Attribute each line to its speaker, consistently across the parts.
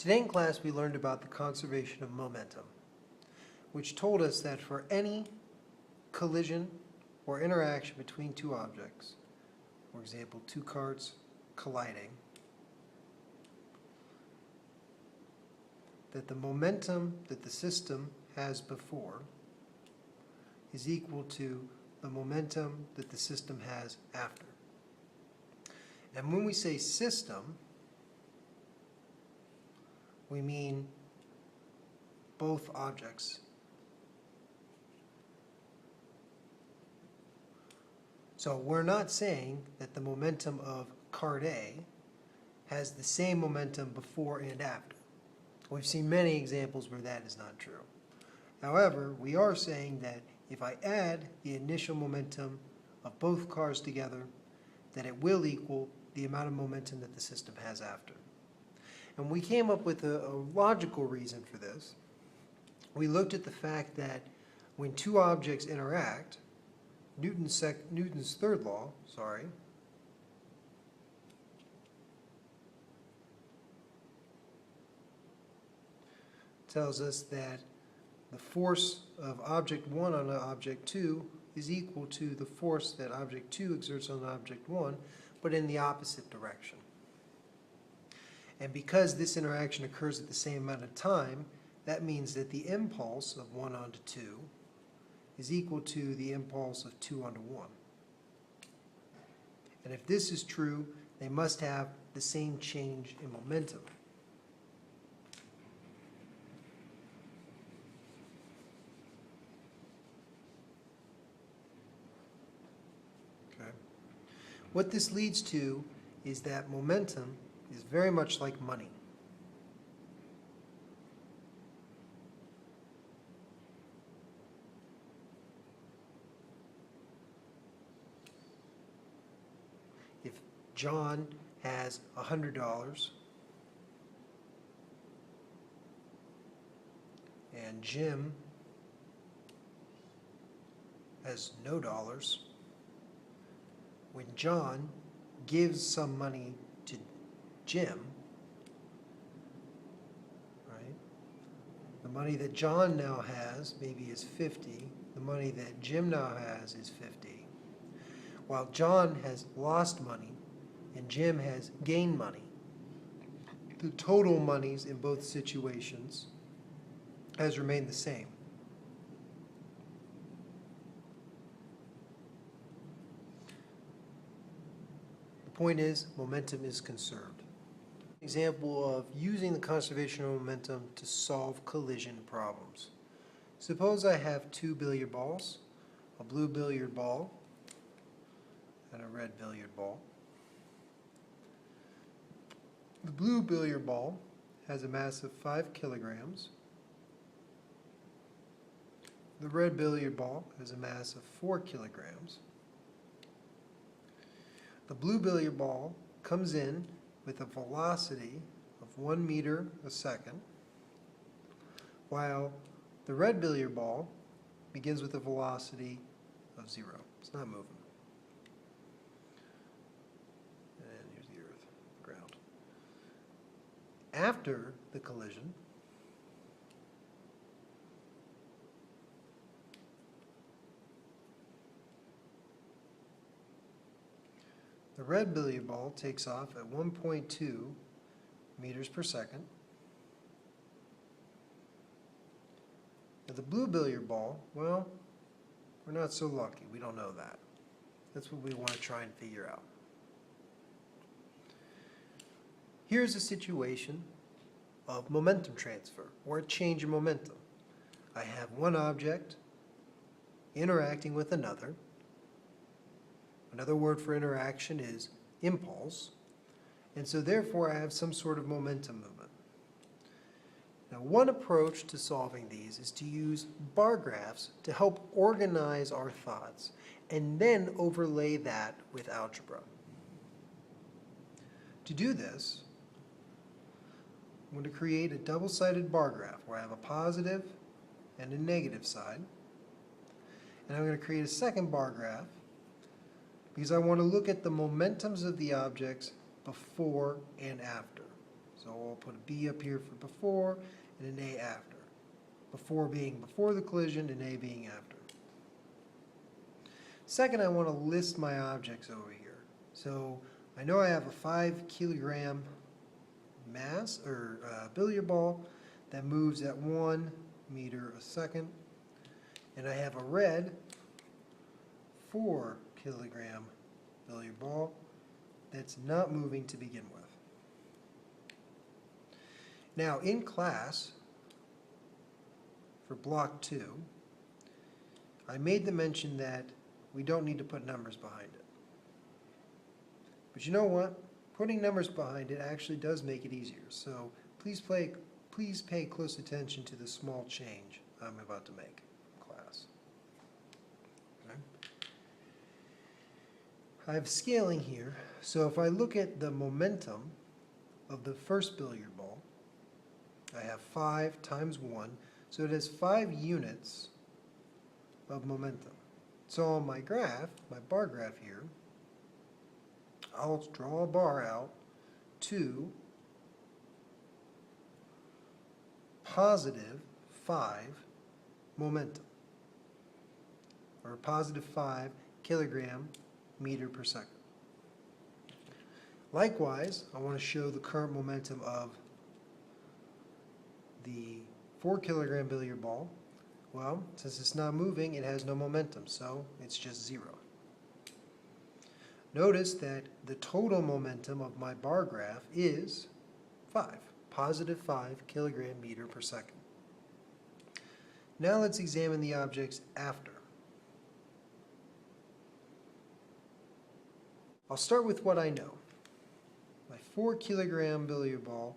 Speaker 1: Today in class we learned about the conservation of momentum, which told us that for any collision or interaction between two objects, for example, two carts colliding, that the momentum that the system has before is equal to the momentum that the system has after. And when we say system, we mean both objects. So we're not saying that the momentum of cart A has the same momentum before and after. We've seen many examples where that is not true. However, we are saying that if I add the initial momentum of both cars together, that it will equal the amount of momentum that the system has after. And we came up with a logical reason for this. We looked at the fact that when two objects interact, Newton's third law, tells us that the force of object 1 on object 2 is equal to the force that object 2 exerts on object 1, but in the opposite direction. And because this interaction occurs at the same amount of time, that means that the impulse of 1 onto 2 is equal to the impulse of 2 onto 1. And if this is true, they must have the same change in momentum. Okay. What this leads to is that momentum is very much like money. If John has $100 and Jim has no dollars, when John gives some money to Jim, right? The money that John now has maybe is 50. The money that Jim now has is 50. While John has lost money and Jim has gained money, the total monies in both situations has remained the same. The point is, momentum is conserved. Example of using the conservation of momentum to solve collision problems. Suppose I have two billiard balls, a blue billiard ball and a red billiard ball. The blue billiard ball has a mass of 5 kilograms. The red billiard ball has a mass of 4 kilograms. The blue billiard ball comes in with a velocity of 1 meter a second, while the red billiard ball begins with a velocity of 0. It's not moving. And here's the earth, ground. After the collision, the red billiard ball takes off at 1.2 meters per second. Now the blue billiard ball, well, we're not so lucky. We don't know that. That's what we want to try and figure out. Here's a situation of momentum transfer, or a change in momentum. I have one object interacting with another. Another word for interaction is impulse, and so therefore I have some sort of momentum movement. Now, one approach to solving these is to use bar graphs to help organize our thoughts and then overlay that with algebra. To do this, I'm going to create a double-sided bar graph where I have a positive and a negative side, and I'm going to create a second bar graph because I want to look at the momentums of the objects before and after. So I'll put a B up here for before and an A after. Before being before the collision and A being after. Second, I want to list my objects over here. So I know I have a 5 kilogram mass or billiard ball that moves at 1 meter a second. And I have a red 4 kilogram billiard ball that's not moving to begin with. Now in class, for block 2, I made the mention that we don't need to put numbers behind it. But you know what? Putting numbers behind it actually does make it easier. So please pay close attention to the small change I'm about to make in class. Okay. I have scaling here. So if I look at the momentum of the first billiard ball, I have 5 times 1. So it has 5 units of momentum. So on my graph, my bar graph here, I'll draw a bar out to positive 5 momentum, or positive 5 kilogram meter per second. Likewise, I want to show the current momentum of the 4 kilogram billiard ball. Well, since it's not moving, it has no momentum, so it's just 0. Notice that the total momentum of my bar graph is 5, positive 5 kilogram meter per second. Now let's examine the objects after. I'll start with what I know. My 4 kilogram billiard ball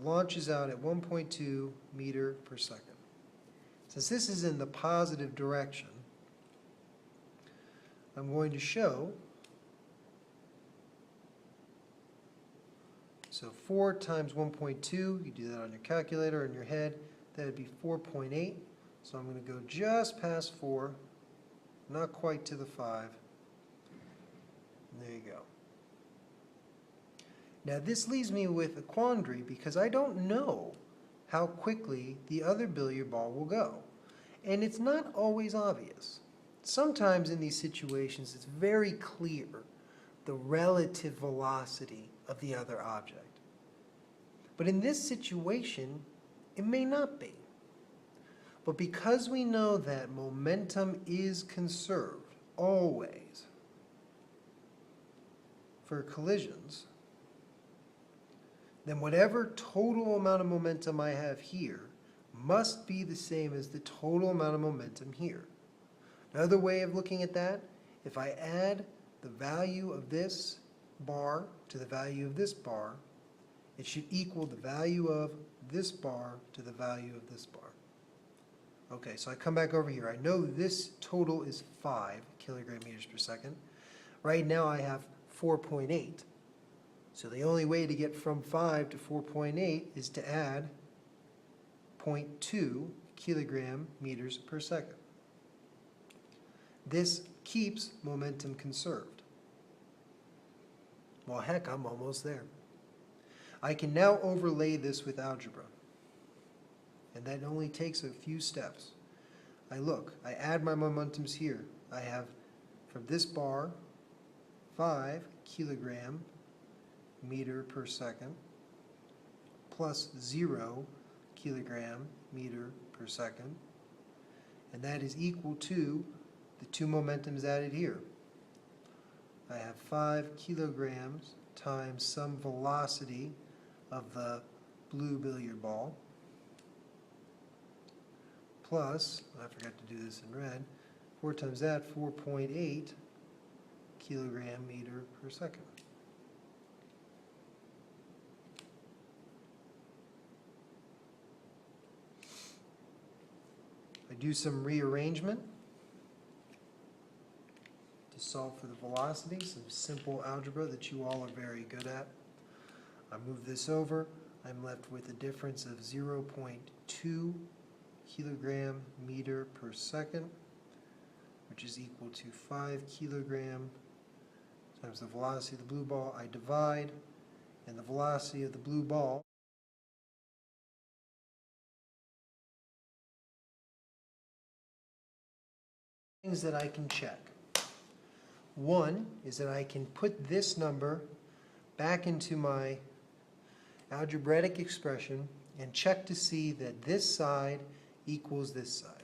Speaker 1: launches out at 1.2 meter per second. Since this is in the positive direction, I'm going to show, so 4 times 1.2, you do that on your calculator in your head, that would be 4.8. So I'm going to go just past 4, not quite to the 5. And there you go. Now this leaves me with a quandary because I don't know how quickly the other billiard ball will go. And it's not always obvious. Sometimes in these situations it's very clear the relative velocity of the other object. But in this situation, it may not be. But because we know that momentum is conserved always for collisions, then whatever total amount of momentum I have here must be the same as the total amount of momentum here. Another way of looking at that, if I add the value of this bar to the value of this bar, it should equal the value of this bar to the value of this bar. Okay, so I come back over here. I know this total is 5 kilogram meters per second. Right now I have 4.8. So the only way to get from 5 to 4.8 is to add 0.2 kilogram meters per second. This keeps momentum conserved. Well, heck, I'm almost there. I can now overlay this with algebra. And that only takes a few steps. I add my momentums here. I have, from this bar, 5 kilogram meter per second plus 0 kilogram meter per second. And that is equal to the 2 momentums added here. I have 5 kilograms times some velocity of the blue billiard ball plus, I forgot to do this in red, 4 times that, 4.8 kilogram meter per second. I do some rearrangement to solve for the velocity, some simple algebra that you all are very good at. I move this over, I'm left with a difference of 0.2 kilogram meter per second, which is equal to 5 kilogram times the velocity of the blue ball. I divide, and the velocity of the blue ball, things that I can check. One is that I can put this number back into my algebraic expression and check to see that this side equals this side.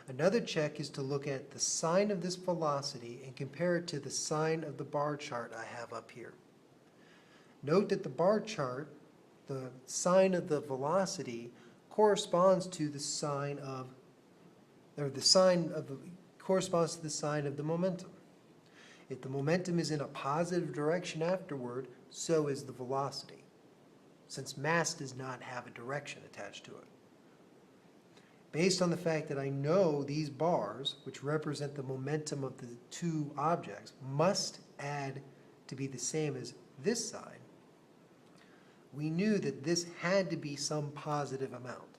Speaker 1: Another check is to look at the sign of this velocity and compare it to the sign of the bar chart I have up here. Note that the bar chart, the sign of the velocity, corresponds to the sign of, corresponds to the sign of the momentum. If the momentum is in a positive direction afterward, so is the velocity, since mass does not have a direction attached to it. Based on the fact that I know these bars, which represent the momentum of the two objects, must add to be the same as this side, we knew that this had to be some positive amount.